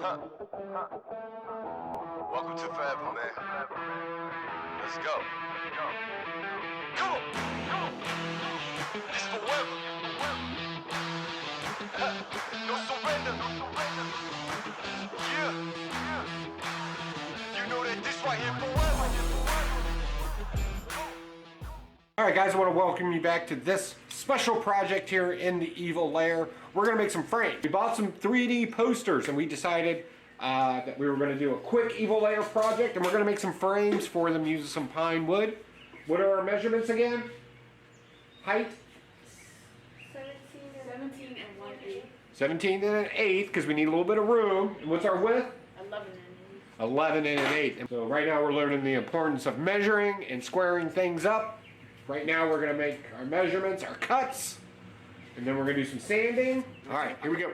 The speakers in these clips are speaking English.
Welcome to forever, man. Let's go. Come on. This forever. No surrender. Yeah. You know that this right here forever. Alright guys, I want to welcome you back to this special project here in the EVIL Lair. We're going to make some frames. We bought some 3D posters and we decided that we were going to do a quick EVIL Lair project, and we're going to make some frames for them using some pine wood. What are our measurements again? Height? 17 and 1/8. 17 and an eighth, because we need a little bit of room. And what's our width? 11 and 8. 11 and an eighth. So right now we're learning the importance of measuring and squaring things up. Right now we're going to make our measurements, our cuts, and then we're going to do some sanding. All right, here we go.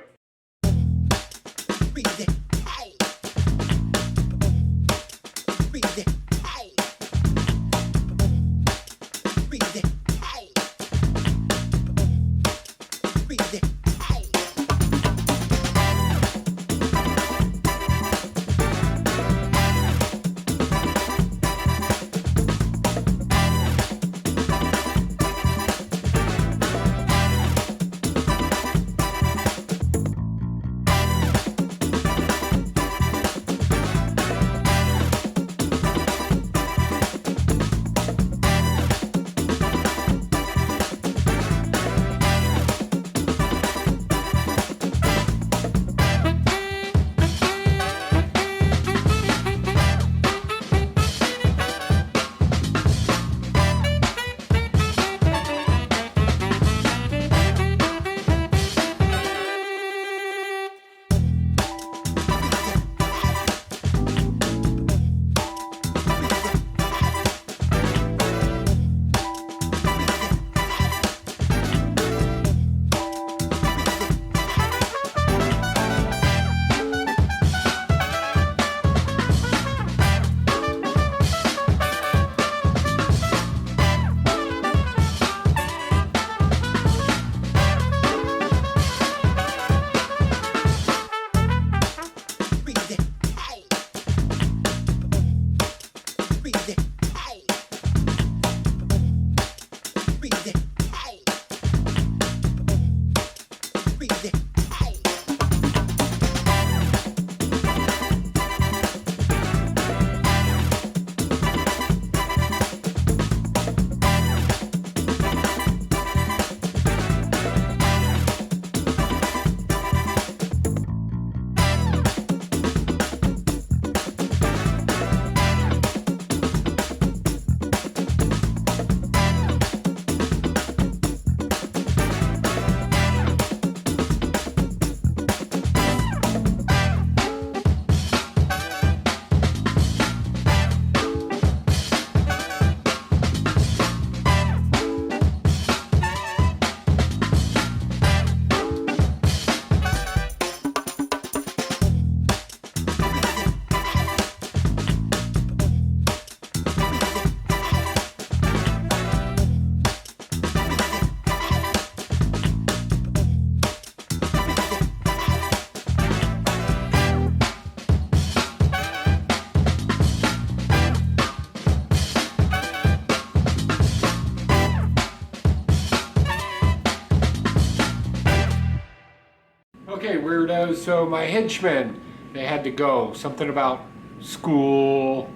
Okay, weirdos, so my henchmen, they had to go. Something about school,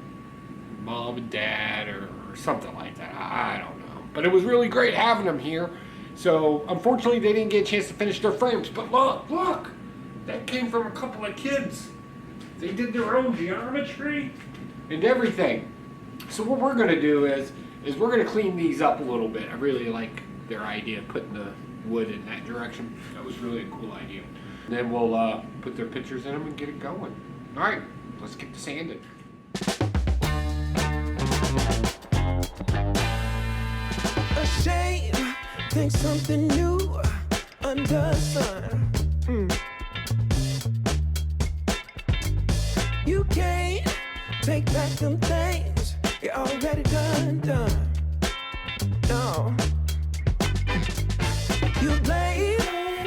mom and dad, or something like that. I don't know. But it was really great having them here. So, unfortunately, they didn't get a chance to finish their frames. But look! That came from a couple of kids. They did their own geometry and everything. So what we're going to do is we're going to clean these up a little bit. I really like their idea of putting the wood in that direction. That was really a cool idea. And then we'll put their pictures in them and get it going. All right, let's get to sanding. Ashamed, think something new under the sun. You can't take back them things you already done. No. You blame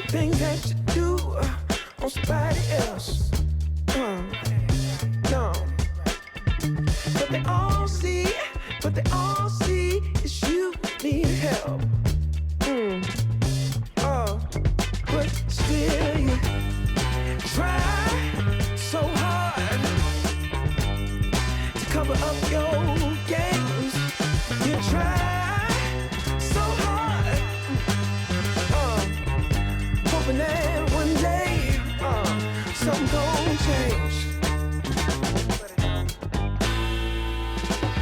things that you do on somebody else. your games. You try so hard, hoping that one day something gon' change.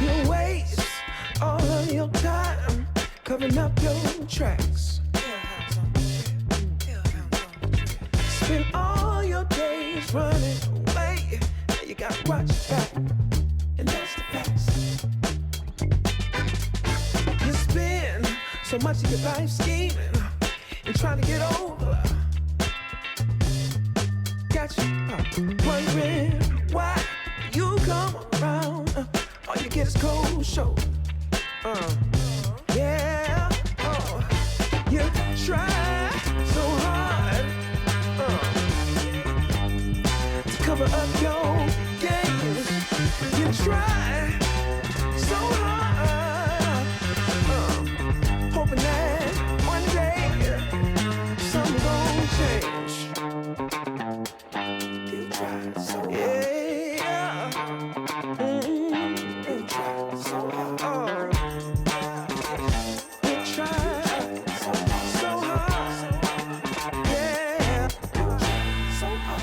You waste all of your time covering up your tracks. Spend all your days running away. You gotta watch your back, and that's the facts. You spend so much of your life scheming and trying to get over. Got you wondering why you come around. All you get is cold shoulder. Yeah, you try so hard to cover up your games. You try so hard, hoping that one day something gon' change. You try so hard. Yeah. You try so hard. You try so hard. Yeah. You try so hard.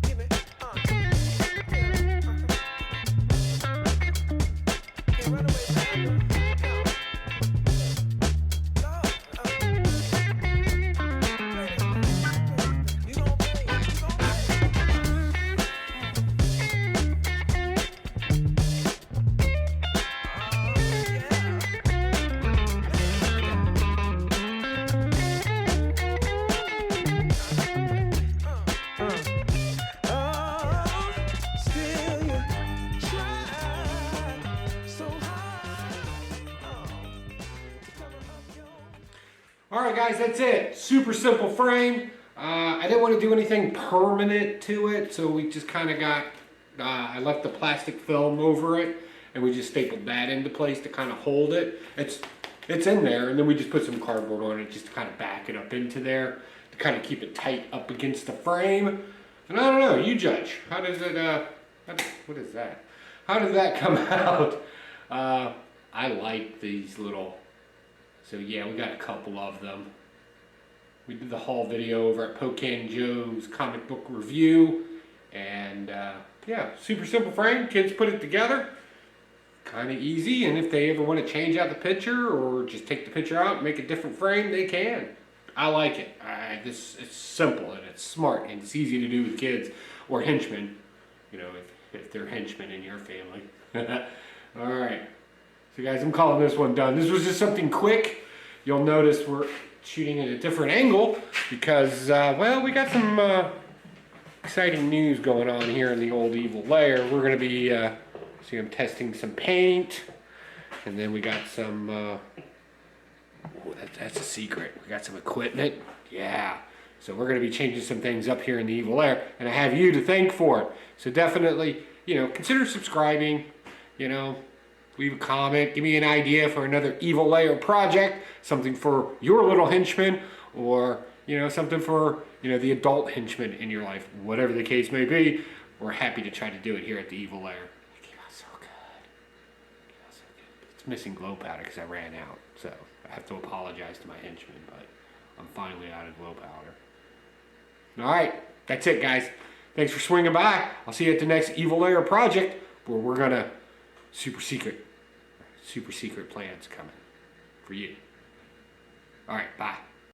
Give me, can't run away from me. Alright guys, that's it. Super simple frame. I didn't want to do anything permanent to it, so we just kind of got, I left the plastic film over it, and we just stapled that into place to kind of hold it. It's in there, and then we just put some cardboard on it just to kind of back it up into there, to kind of keep it tight up against the frame. And I don't know, you judge. How does it, what is that? How does that come out? I like these little, so yeah, we got a couple of them. We did the haul video over at Pocan Joe's comic book review, and yeah, super simple frame. Kids put it together, kind of easy. And if they ever want to change out the picture or just take the picture out and make a different frame, they can. I like it. It's simple and it's smart and it's easy to do with kids or henchmen. You know, if they're henchmen in your family. All right. So guys, I'm calling this one done. This was just something quick. You'll notice we're shooting at a different angle because, well, we got some exciting news going on here in the old Evil Lair. We're going to be, see, I'm testing some paint, and then we got some, oh, that's a secret. We got some equipment. Yeah. So we're going to be changing some things up here in the Evil Lair, and I have you to thank for it. So definitely, you know, consider subscribing, you know, leave a comment, give me an idea for another Evil Lair project, something for your little henchman, or, you know, something for, you know, the adult henchman in your life. Whatever the case may be, we're happy to try to do it here at the Evil Lair. It came out so good. It came out so good. It's missing glow powder because I ran out, so I have to apologize to my henchmen, but I'm finally out of glow powder. All right, that's it, guys. Thanks for swinging by. I'll see you at the next Evil Lair project, where we're gonna super secret plans coming for you. All right, bye.